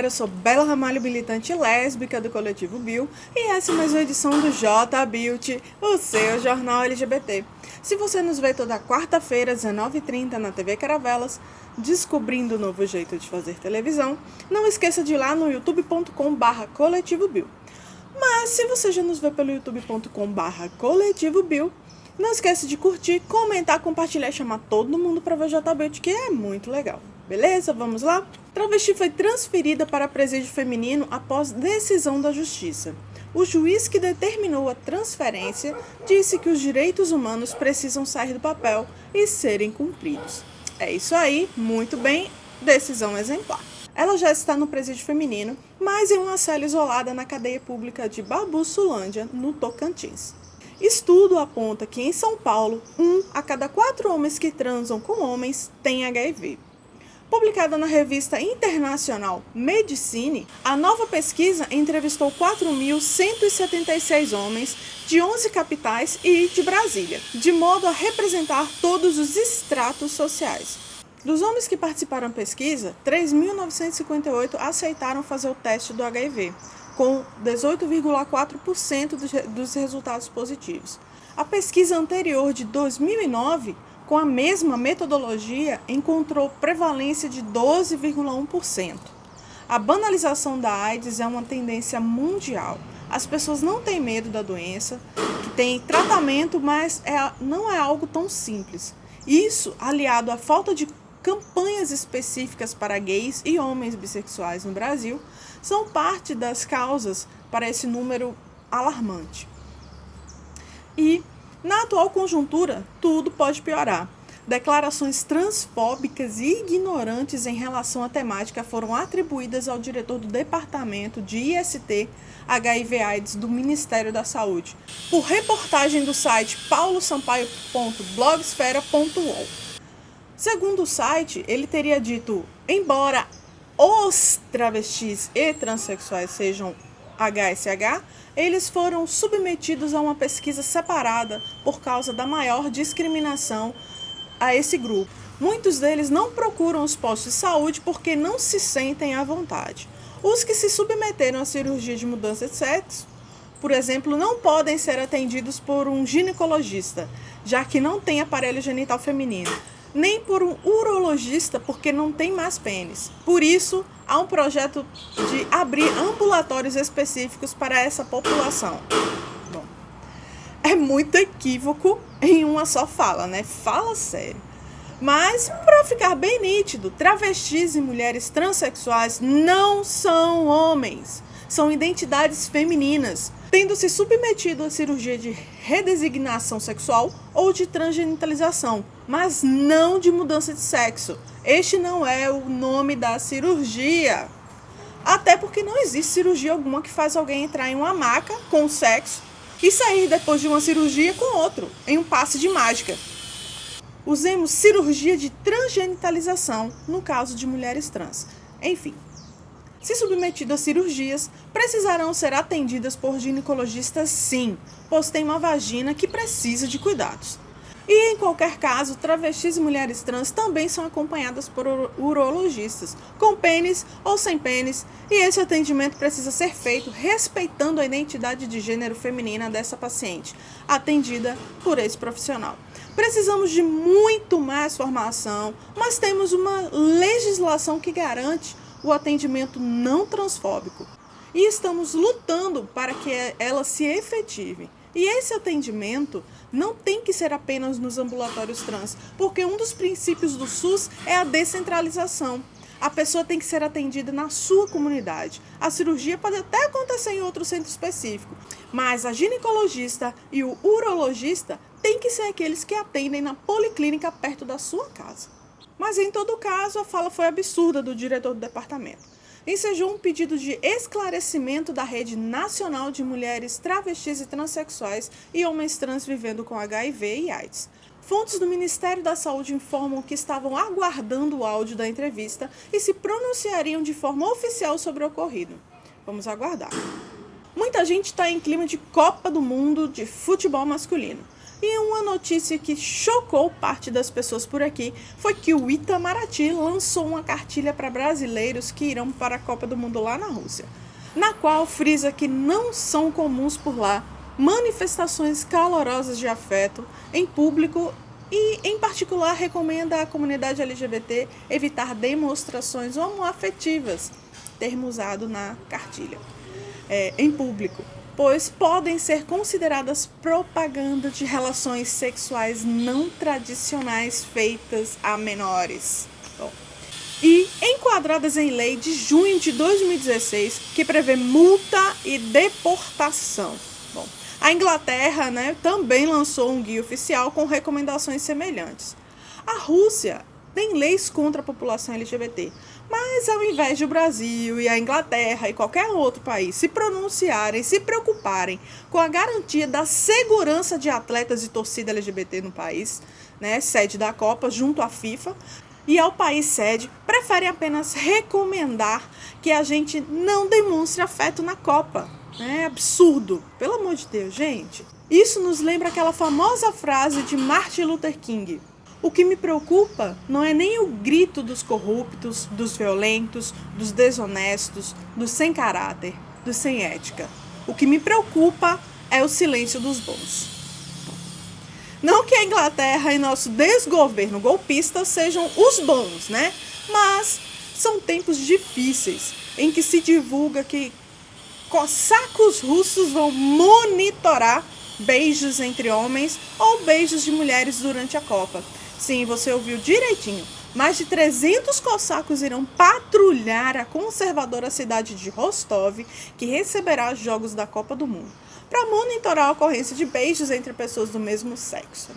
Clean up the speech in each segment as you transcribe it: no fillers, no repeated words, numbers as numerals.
galera, eu sou Bela Ramalho, militante lésbica do Coletivo Bill, e essa é mais uma edição do J Beauty, o seu jornal LGBT. Se você nos vê toda quarta-feira, às 19h30, na TV Caravelas, descobrindo um novo jeito de fazer televisão, não esqueça de ir lá no youtube.com/coletivobill. Mas se você já nos vê pelo youtube.com/coletivobill, não esqueça de curtir, comentar, compartilhar e chamar todo mundo para ver o J Beauty, que é muito legal. Beleza? Vamos lá? Travesti foi transferida para presídio feminino após decisão da Justiça. O juiz que determinou a transferência disse que os direitos humanos precisam sair do papel e serem cumpridos. É isso aí, muito bem, decisão exemplar. Ela já está no presídio feminino, mas em uma cela isolada na cadeia pública de Babussulândia, no Tocantins. Estudo aponta que em São Paulo, 1 a cada 4 homens que transam com homens tem HIV. Publicada na revista internacional Medicine, a nova pesquisa entrevistou 4.176 homens de 11 capitais e de Brasília, de modo a representar todos os estratos sociais. Dos homens que participaram da pesquisa, 3.958 aceitaram fazer o teste do HIV, com 18,4% dos resultados positivos. A pesquisa anterior, de 2009, com a mesma metodologia, encontrou prevalência de 12,1%. A banalização da AIDS é uma tendência mundial. As pessoas não têm medo da doença, que tem tratamento, mas não é algo tão simples. Isso, aliado à falta de campanhas específicas para gays e homens bissexuais no Brasil, são parte das causas para esse número alarmante. E, na atual conjuntura, tudo pode piorar. Declarações transfóbicas e ignorantes em relação à temática foram atribuídas ao diretor do Departamento de IST HIV/AIDS do Ministério da Saúde, por reportagem do site paulosampaio.blogsfera.ol. Segundo o site, ele teria dito: embora os travestis e transexuais sejam HSH, eles foram submetidos a uma pesquisa separada por causa da maior discriminação a esse grupo. Muitos deles não procuram os postos de saúde porque não se sentem à vontade. Os que se submeteram à cirurgia de mudança de sexo, por exemplo, não podem ser atendidos por um ginecologista, já que não tem aparelho genital feminino, nem por um urologista, porque não tem mais pênis. Por isso, há um projeto de abrir ambulatórios específicos para essa população. Bom, é muito equívoco em uma só fala, né? Fala sério. Mas, para ficar bem nítido, travestis e mulheres transexuais não são homens. São identidades femininas, tendo se submetido à cirurgia de redesignação sexual ou de transgenitalização, mas não de mudança de sexo. Este não é o nome da cirurgia. Até porque não existe cirurgia alguma que faz alguém entrar em uma maca com sexo e sair depois de uma cirurgia com outro, em um passe de mágica. Usemos cirurgia de transgenitalização no caso de mulheres trans. Enfim. Se submetidas a cirurgias, precisarão ser atendidas por ginecologistas sim, pois tem uma vagina que precisa de cuidados. E em qualquer caso, travestis e mulheres trans também são acompanhadas por urologistas, com pênis ou sem pênis, e esse atendimento precisa ser feito respeitando a identidade de gênero feminina dessa paciente, atendida por esse profissional. Precisamos de muito mais formação, mas temos uma legislação que garante o atendimento não transfóbico. E estamos lutando para que ela se efetive. E esse atendimento não tem que ser apenas nos ambulatórios trans, porque um dos princípios do SUS é a descentralização. A pessoa tem que ser atendida na sua comunidade. A cirurgia pode até acontecer em outro centro específico, mas a ginecologista e o urologista têm que ser aqueles que atendem na policlínica perto da sua casa. Mas, em todo caso, a fala foi absurda do diretor do departamento. Ensejou um pedido de esclarecimento da Rede Nacional de Mulheres Travestis e Transsexuais e Homens Trans vivendo com HIV e AIDS. Fontes do Ministério da Saúde informam que estavam aguardando o áudio da entrevista e se pronunciariam de forma oficial sobre o ocorrido. Vamos aguardar. Muita gente está em clima de Copa do Mundo de futebol masculino. E uma notícia que chocou parte das pessoas por aqui foi que o Itamaraty lançou uma cartilha para brasileiros que irão para a Copa do Mundo lá na Rússia, na qual frisa que não são comuns por lá manifestações calorosas de afeto em público e, em particular, recomenda à comunidade LGBT evitar demonstrações homoafetivas, termo usado na cartilha, em público, pois podem ser consideradas propaganda de relações sexuais não tradicionais feitas a menores. E enquadradas em lei de junho de 2016, que prevê multa e deportação. Bom, a Inglaterra, também lançou um guia oficial com recomendações semelhantes. A Rússia tem leis contra a população LGBT, mas ao invés de o Brasil e a Inglaterra e qualquer outro país se pronunciarem, se preocuparem com a garantia da segurança de atletas e torcida LGBT no país, sede da Copa, junto à FIFA, e ao país sede, preferem apenas recomendar que a gente não demonstre afeto na Copa. É absurdo, pelo amor de Deus, gente. Isso nos lembra aquela famosa frase de Martin Luther King: o que me preocupa não é nem o grito dos corruptos, dos violentos, dos desonestos, dos sem caráter, dos sem ética. O que me preocupa é o silêncio dos bons. Não que a Inglaterra e nosso desgoverno golpista sejam os bons, mas são tempos difíceis em que se divulga que cossacos russos vão monitorar beijos entre homens ou beijos de mulheres durante a Copa. Sim, você ouviu direitinho. Mais de 300 cossacos irão patrulhar a conservadora cidade de Rostov, que receberá os Jogos da Copa do Mundo, para monitorar a ocorrência de beijos entre pessoas do mesmo sexo,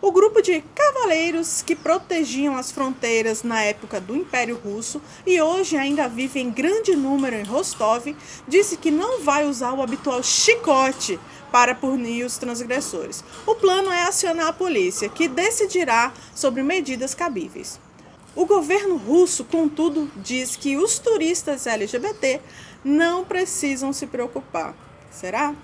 O grupo de cavaleiros que protegiam as fronteiras na época do Império Russo e hoje ainda vive em grande número em Rostov, disse que não vai usar o habitual chicote para punir os transgressores. O plano é acionar a polícia, que decidirá sobre medidas cabíveis. O governo russo, contudo, diz que os turistas LGBT não precisam se preocupar. Será?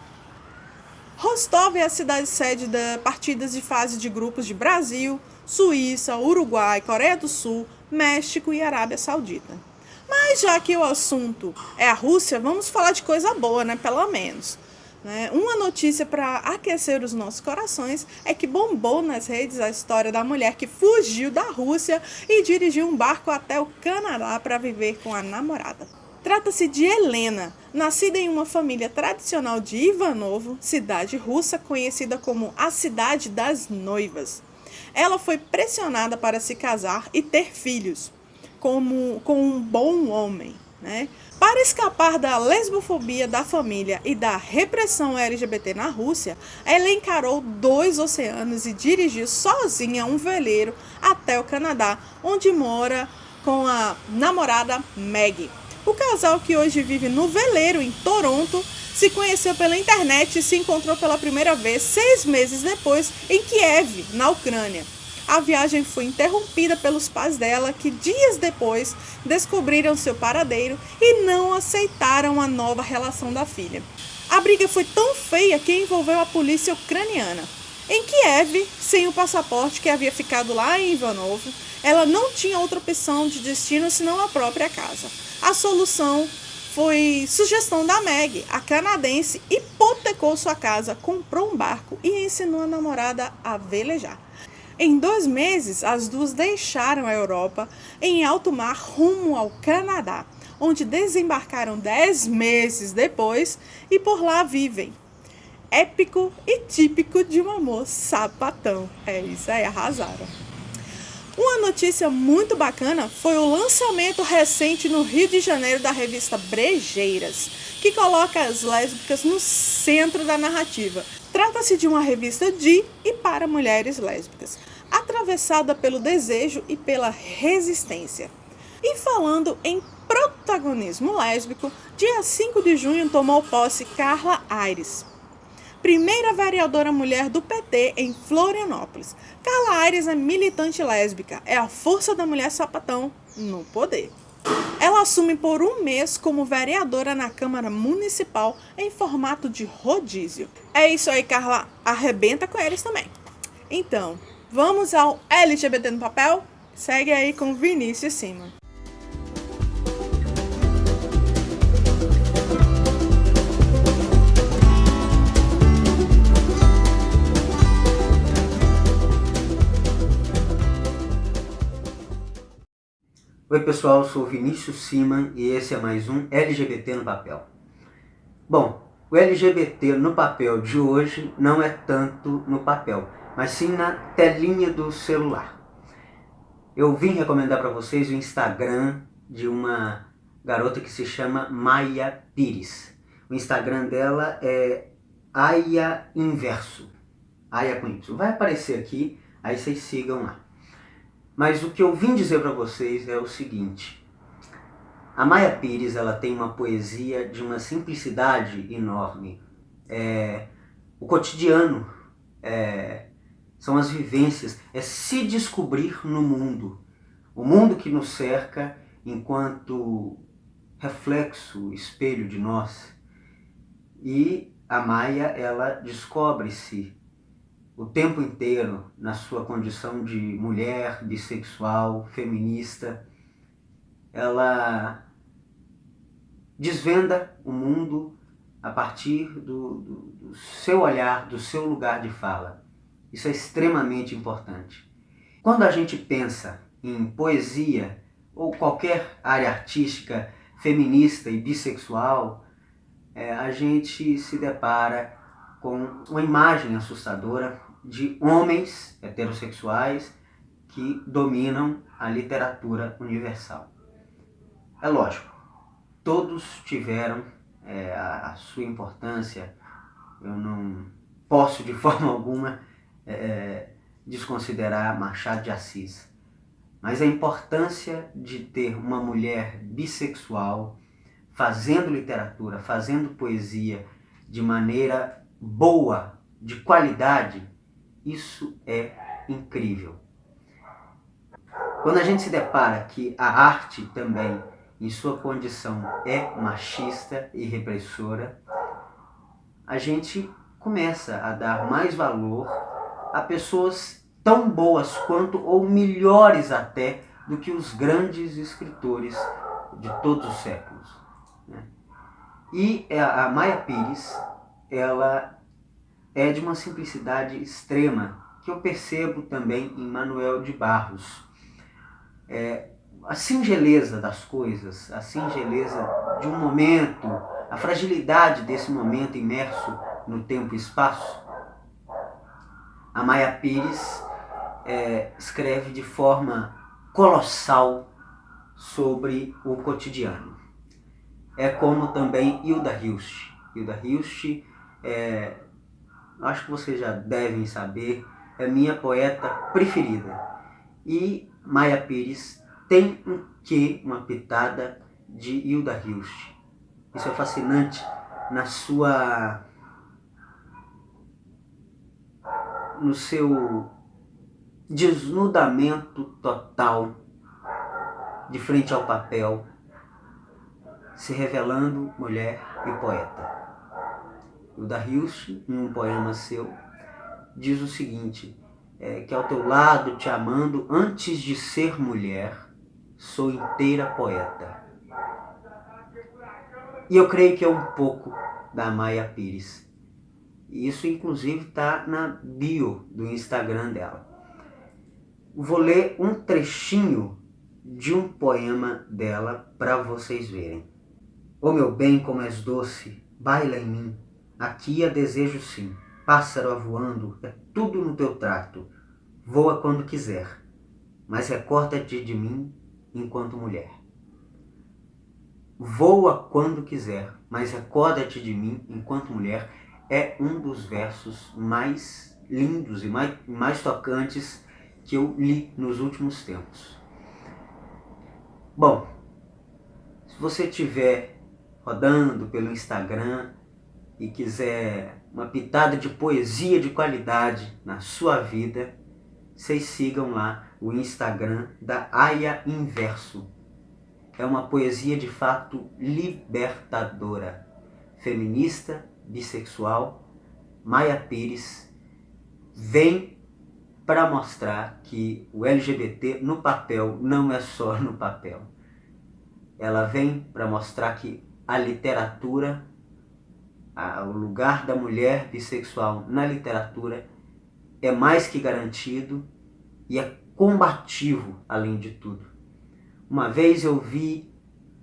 Rostov é a cidade sede da partidas de fase de grupos de Brasil, Suíça, Uruguai, Coreia do Sul, México e Arábia Saudita. Mas já que o assunto é a Rússia, vamos falar de coisa boa, pelo menos. Uma notícia para aquecer os nossos corações é que bombou nas redes a história da mulher que fugiu da Rússia e dirigiu um barco até o Canadá para viver com a namorada. Trata-se de Helena, nascida em uma família tradicional de Ivanovo, cidade russa conhecida como a Cidade das Noivas. Ela foi pressionada para se casar e ter filhos com um bom homem. Para escapar da lesbofobia da família e da repressão LGBT na Rússia, ela encarou 2 oceanos e dirigiu sozinha um veleiro até o Canadá, onde mora com a namorada Maggie. O casal, que hoje vive no veleiro em Toronto, se conheceu pela internet e se encontrou pela primeira vez 6 meses depois em Kiev, na Ucrânia. A viagem foi interrompida pelos pais dela, que dias depois descobriram seu paradeiro e não aceitaram a nova relação da filha. A briga foi tão feia que envolveu a polícia ucraniana. Em Kiev, sem o passaporte que havia ficado lá em Ivanovo, ela não tinha outra opção de destino senão a própria casa. A solução foi sugestão da Meg. A canadense hipotecou sua casa, comprou um barco e ensinou a namorada a velejar. Em 2 meses, as duas deixaram a Europa em alto mar rumo ao Canadá, onde desembarcaram 10 meses depois e por lá vivem. Épico e típico de um amor sapatão. É isso aí, arrasaram. Uma notícia muito bacana foi o lançamento recente no Rio de Janeiro da revista Brejeiras, que coloca as lésbicas no centro da narrativa. Trata-se de uma revista de e para mulheres lésbicas, atravessada pelo desejo e pela resistência. E falando em protagonismo lésbico, dia 5 de junho tomou posse Carla Aires, primeira vereadora mulher do PT em Florianópolis. Carla Aires é militante lésbica, é a força da mulher sapatão no poder. Ela assume por um mês como vereadora na Câmara Municipal em formato de rodízio. É isso aí, Carla. Arrebenta com eles também. Então, vamos ao LGBT no papel? Segue aí com Vinícius Cima. Oi pessoal, eu sou Vinícius Cima e esse é mais um LGBT no papel. Bom, o LGBT no papel de hoje não é tanto no papel, mas sim na telinha do celular. Eu vim recomendar para vocês o Instagram de uma garota que se chama Maia Pires. O Instagram dela é Aya Inverso, Aya com Y. Vai aparecer aqui, aí vocês sigam lá. Mas o que eu vim dizer para vocês é o seguinte: a Maia Pires, ela tem uma poesia de uma simplicidade enorme. O cotidiano, são as vivências, é se descobrir no mundo. O mundo que nos cerca enquanto reflexo, espelho de nós. E a Maia, ela descobre-se o tempo inteiro na sua condição de mulher, bissexual, feminista. Ela desvenda o mundo a partir do seu olhar, do seu lugar de fala. Isso é extremamente importante. Quando a gente pensa em poesia ou qualquer área artística feminista e bissexual, a gente se depara com uma imagem assustadora de homens heterossexuais que dominam a literatura universal. É lógico, todos tiveram a sua importância. Eu não posso de forma alguma desconsiderar Machado de Assis, mas a importância de ter uma mulher bissexual fazendo literatura, fazendo poesia de maneira boa, de qualidade, isso é incrível. Quando a gente se depara que a arte também, em sua condição, é machista e repressora, a gente começa a dar mais valor a pessoas tão boas quanto, ou melhores até, do que os grandes escritores de todos os séculos. E a Maia Pires, ela é de uma simplicidade extrema, que eu percebo também em Manuel de Barros. A singeleza das coisas, a singeleza de um momento, a fragilidade desse momento imerso no tempo e espaço. A Maia Pires escreve de forma colossal sobre o cotidiano. É como também Hilda Hilst. Hilda Hilst, acho que vocês já devem saber, é minha poeta preferida. E Maia Pires tem um quê, uma pitada de Hilda Hilst. Isso é fascinante no seu desnudamento total de frente ao papel, se revelando mulher e poeta. Hilda Hilst, em um poema seu, diz o seguinte: que ao teu lado, te amando, antes de ser mulher, sou inteira poeta. E eu creio que é um pouco da Maia Pires. Isso, inclusive, está na bio do Instagram dela. Vou ler um trechinho de um poema dela para vocês verem. Ô meu bem, como és doce, baila em mim, aqui a desejo sim, pássaro avoando, é tudo no teu trato, voa quando quiser, mas recorda-te de mim enquanto mulher. Voa quando quiser, mas recorda-te de mim enquanto mulher é um dos versos mais lindos e mais tocantes que eu li nos últimos tempos. Bom, se você estiver rodando pelo Instagram e quiser uma pitada de poesia de qualidade na sua vida, vocês sigam lá o Instagram da Aya Inverso. é uma poesia de fato libertadora. Feminista, bissexual, Maia Pires vem para mostrar que o LGBT no papel não é só no papel. Ela vem para mostrar que a literatura, o lugar da mulher bissexual na literatura é mais que garantido e é combativo além de tudo. Uma vez eu vi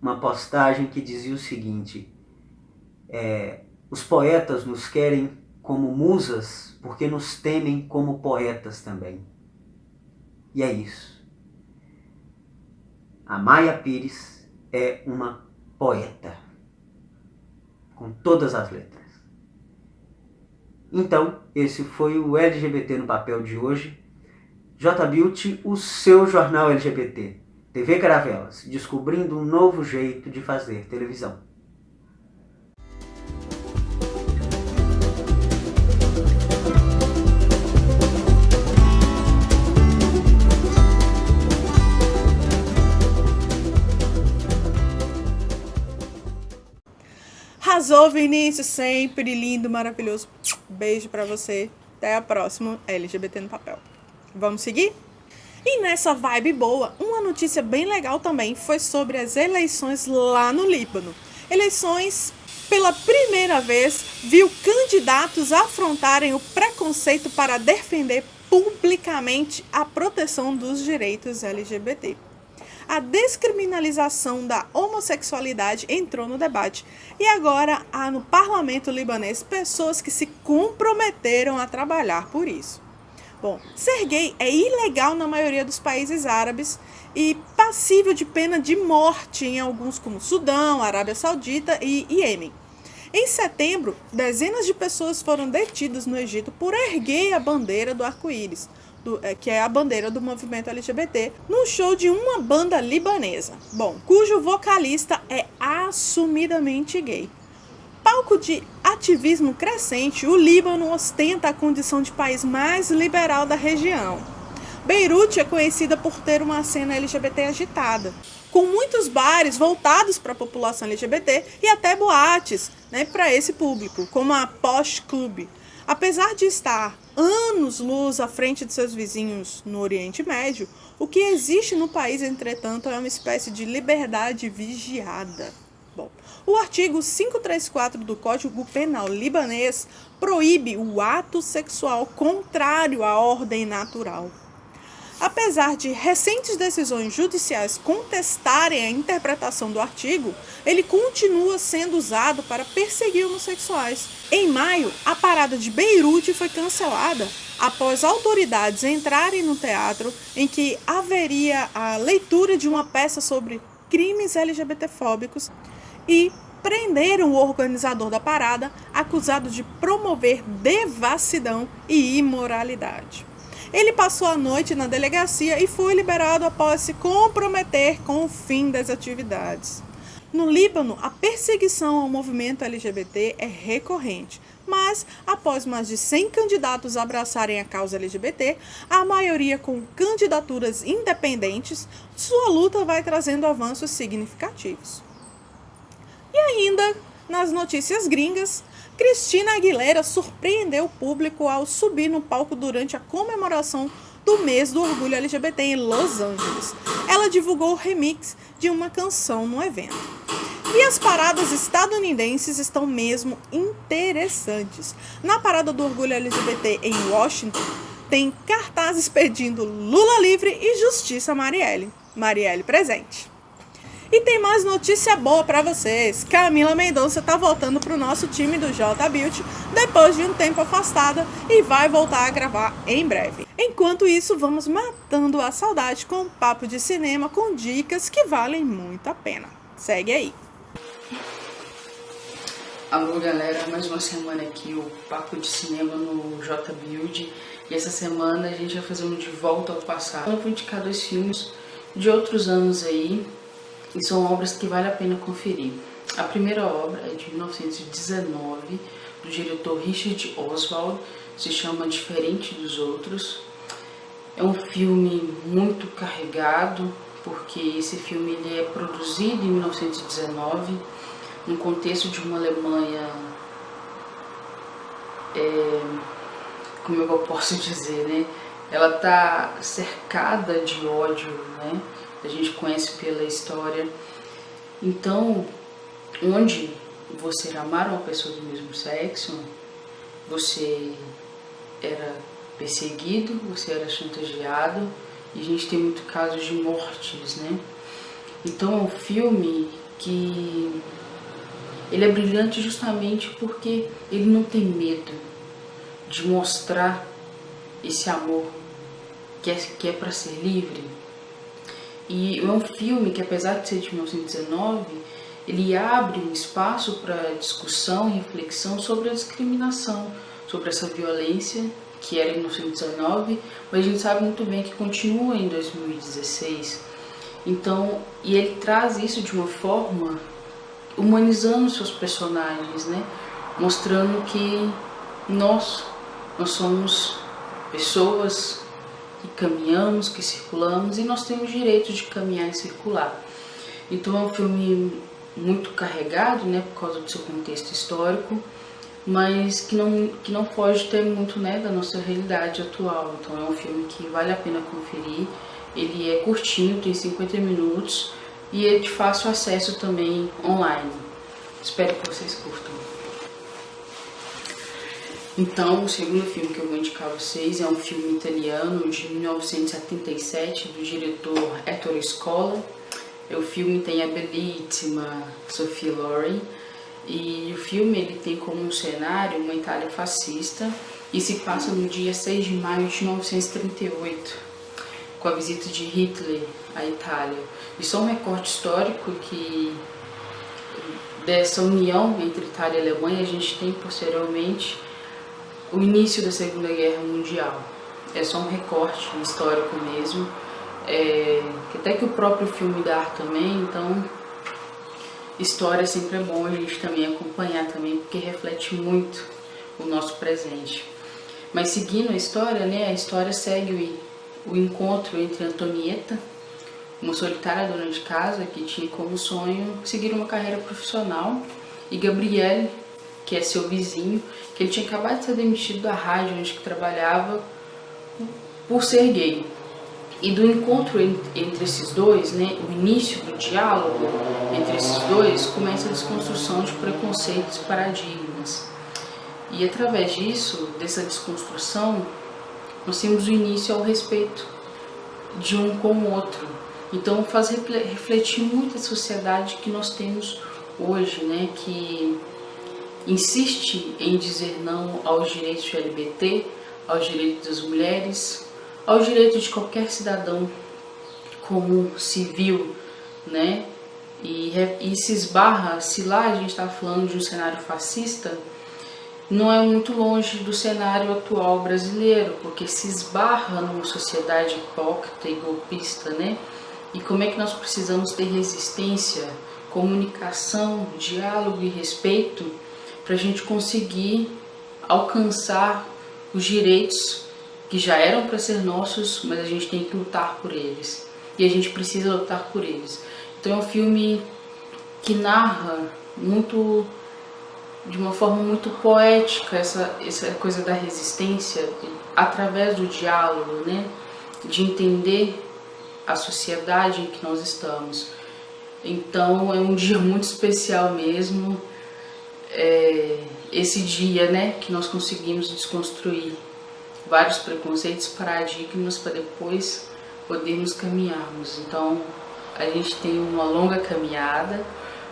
uma postagem que dizia o seguinte: os poetas nos querem como musas porque nos temem como poetas também. E é isso. A Maia Pires é uma poeta, com todas as letras. Então, esse foi o LGBT no papel de hoje. J-Beauty, o seu jornal LGBT. TV Caravelas, descobrindo um novo jeito de fazer televisão. Arrasou, Vinícius, sempre lindo, maravilhoso. Beijo pra você. Até a próxima, LGBT no papel. Vamos seguir? E nessa vibe boa, uma notícia bem legal também foi sobre as eleições lá no Líbano. Eleições, pela primeira vez, viu candidatos afrontarem o preconceito para defender publicamente a proteção dos direitos LGBT. A descriminalização da homossexualidade entrou no debate e agora há no parlamento libanês pessoas que se comprometeram a trabalhar por isso. Bom, ser gay é ilegal na maioria dos países árabes e passível de pena de morte em alguns como Sudão, Arábia Saudita e Iêmen. Em setembro, dezenas de pessoas foram detidas no Egito por erguer a bandeira do arco-íris, que é a bandeira do movimento LGBT, num show de uma banda libanesa, cujo vocalista é assumidamente gay. Palco de ativismo crescente, o Líbano ostenta a condição de país mais liberal da região. Beirute é conhecida por ter uma cena LGBT agitada, com muitos bares voltados para a população LGBT e até boates, para esse público, como a Posh Club. Apesar de estar anos-luz à frente de seus vizinhos no Oriente Médio, o que existe no país, entretanto, é uma espécie de liberdade vigiada. O artigo 534 do Código Penal libanês proíbe o ato sexual contrário à ordem natural. Apesar de recentes decisões judiciais contestarem a interpretação do artigo, ele continua sendo usado para perseguir homossexuais. Em maio, a parada de Beirute foi cancelada após autoridades entrarem no teatro em que haveria a leitura de uma peça sobre crimes LGBTfóbicos e prenderam o organizador da parada, acusado de promover devassidão e imoralidade. Ele passou a noite na delegacia e foi liberado após se comprometer com o fim das atividades. No Líbano, a perseguição ao movimento LGBT é recorrente, mas após mais de 100 candidatos abraçarem a causa LGBT, a maioria com candidaturas independentes, sua luta vai trazendo avanços significativos. E ainda, nas notícias gringas, Christina Aguilera surpreendeu o público ao subir no palco durante a comemoração do mês do orgulho LGBT em Los Angeles. Ela divulgou o remix de uma canção no evento. E as paradas estadunidenses estão mesmo interessantes. Na parada do orgulho LGBT em Washington, tem cartazes pedindo Lula livre e Justiça Marielle. Marielle presente. E tem mais notícia boa para vocês. Camila Mendonça está voltando para o nosso time do J-Beauty depois de um tempo afastada e vai voltar a gravar em breve. Enquanto isso, vamos matando a saudade com um papo de cinema com dicas que valem muito a pena. Segue aí. Alô galera, mais uma semana aqui o Papo de Cinema no J-Beauty. E essa semana a gente vai fazer um De Volta ao Passado. Eu vou indicar 2 filmes de outros anos aí. E são obras que vale a pena conferir. A primeira obra é de 1919, do diretor Richard Oswald, se chama Diferente dos Outros. É um filme muito carregado porque esse filme ele é produzido em 1919, no contexto de uma Alemanha, como eu posso dizer, né? Ela está cercada de ódio, né? A gente conhece pela história. Então, onde você amar uma pessoa do mesmo sexo, você era perseguido, você era chantageado, e a gente tem muitos casos de mortes, né? Então é um filme que ele é brilhante justamente porque ele não tem medo de mostrar esse amor que é para ser livre. E é um filme que, apesar de ser de 1919, ele abre um espaço para discussão e reflexão sobre a discriminação, sobre essa violência que era em 1919, mas a gente sabe muito bem que continua em 2016. Então, e ele traz isso de uma forma humanizando seus personagens, né? Mostrando que nós somos pessoas que caminhamos, que circulamos, e nós temos direito de caminhar e circular. Então é um filme muito carregado, né, por causa do seu contexto histórico, mas que não foge até muito, né, da nossa realidade atual. Então é um filme que vale a pena conferir. Ele é curtinho, tem 50 minutos e é de fácil acesso também online. Espero que vocês curtam. Então, o segundo filme que eu vou indicar a vocês é um filme italiano de 1977, do diretor Ettore Scola. O filme tem a belíssima Sophia Loren, e o filme ele tem como cenário uma Itália fascista e se passa no dia 6 de maio de 1938, com a visita de Hitler à Itália. Isso é um recorte histórico que dessa união entre Itália e Alemanha a gente tem posteriormente o início da Segunda Guerra Mundial. É só um recorte histórico mesmo, que até que o próprio filme dá também. Então, história sempre é bom a gente também acompanhar também, porque reflete muito o nosso presente. Mas seguindo a história, né, a história segue o encontro entre Antonieta, uma solitária dona de casa que tinha como sonho seguir uma carreira profissional, e Gabriele, que é seu vizinho, que ele tinha acabado de ser demitido da rádio onde trabalhava por ser gay. E do encontro entre esses dois, né, o início do diálogo entre esses dois, começa a desconstrução de preconceitos e paradigmas. E através disso, dessa desconstrução, nós temos o início ao respeito de um com o outro. Então faz refletir muito a sociedade que nós temos hoje, né, que insiste em dizer não aos direitos LGBT, aos direitos das mulheres, ao direito de qualquer cidadão comum, civil, né? E se esbarra, se lá a gente está falando de um cenário fascista, não é muito longe do cenário atual brasileiro, porque se esbarra numa sociedade hipócrita e golpista, né? E como é que nós precisamos ter resistência, comunicação, diálogo e respeito para a gente conseguir alcançar os direitos que já eram para ser nossos, mas a gente tem que lutar por eles. E a gente precisa lutar por eles. Então é um filme que narra muito, de uma forma muito poética, essa coisa da resistência, através do diálogo, né? De entender a sociedade em que nós estamos. Então é um dia muito especial mesmo, esse dia, né, que nós conseguimos desconstruir vários preconceitos, paradigmas, para depois podermos caminharmos. Então a gente tem uma longa caminhada,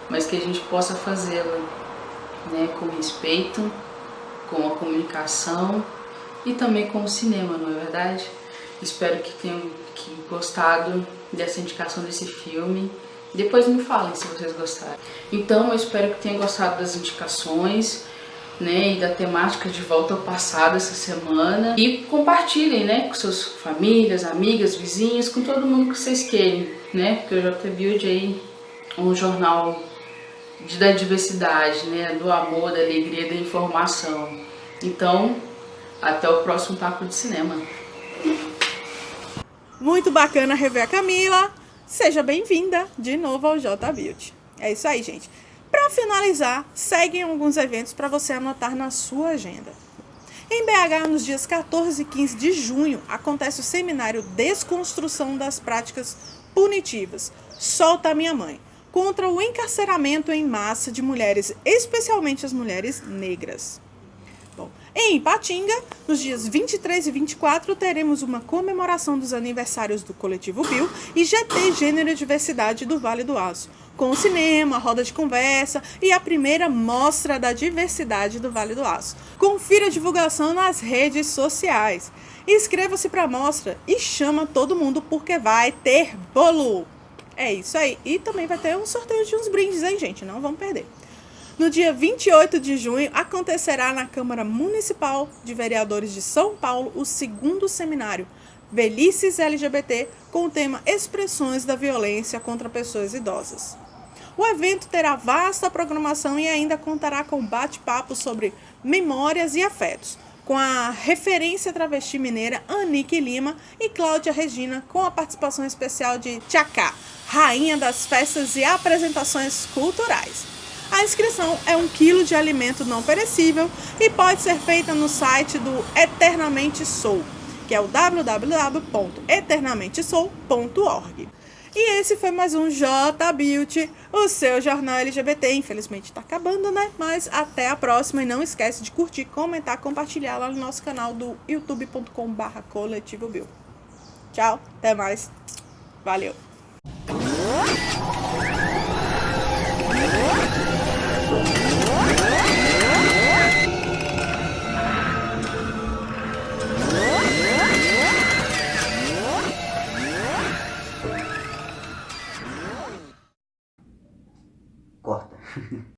mas que a gente possa fazê-la, né, com respeito, com a comunicação e também com o cinema, não é verdade? Espero que tenham gostado dessa indicação desse filme. Depois me falem se vocês gostaram. Então eu espero que tenham gostado das indicações, né, e da temática de volta ao passado essa semana. E compartilhem, né, com suas famílias, amigas, vizinhos, com todo mundo que vocês querem, né? Porque o JB Build aí é um jornal da diversidade, né, do amor, da alegria, da informação. Então, até o próximo Papo de Cinema. Muito bacana rever a Camila. seja bem-vinda de novo ao J Beauty. É isso aí, gente. Para finalizar, seguem alguns eventos para você anotar na sua agenda. Em BH, nos dias 14 e 15 de junho, acontece o seminário Desconstrução das Práticas Punitivas, Solta a Minha Mãe, contra o encarceramento em massa de mulheres, especialmente as mulheres negras. Bom, em Ipatinga, nos dias 23 e 24, teremos uma comemoração dos aniversários do Coletivo Bio e GT Gênero e Diversidade do Vale do Aço, com o cinema, roda de conversa e a primeira mostra da diversidade do Vale do Aço. Confira a divulgação nas redes sociais. Inscreva-se para a mostra e chama todo mundo porque vai ter bolo. É isso aí. E também vai ter um sorteio de uns brindes, hein, gente? Não vamos perder. No dia 28 de junho, acontecerá na Câmara Municipal de Vereadores de São Paulo o 2º seminário Velhices LGBT, com o tema Expressões da Violência contra Pessoas Idosas. O evento terá vasta programação e ainda contará com bate-papo sobre memórias e afetos, com a referência travesti mineira Anique Lima e Cláudia Regina, com a participação especial de Tchacá, rainha das festas e apresentações culturais. A inscrição é 1 quilo de alimento não perecível e pode ser feita no site do Eternamente Sou, que é o www.eternamenteSou.org. E esse foi mais um J Beauty, o seu jornal LGBT. Infelizmente está acabando, né? Mas até a próxima. E não esquece de curtir, comentar, compartilhar lá no nosso canal do youtube.com/coletivobio. Tchau, até mais. Valeu.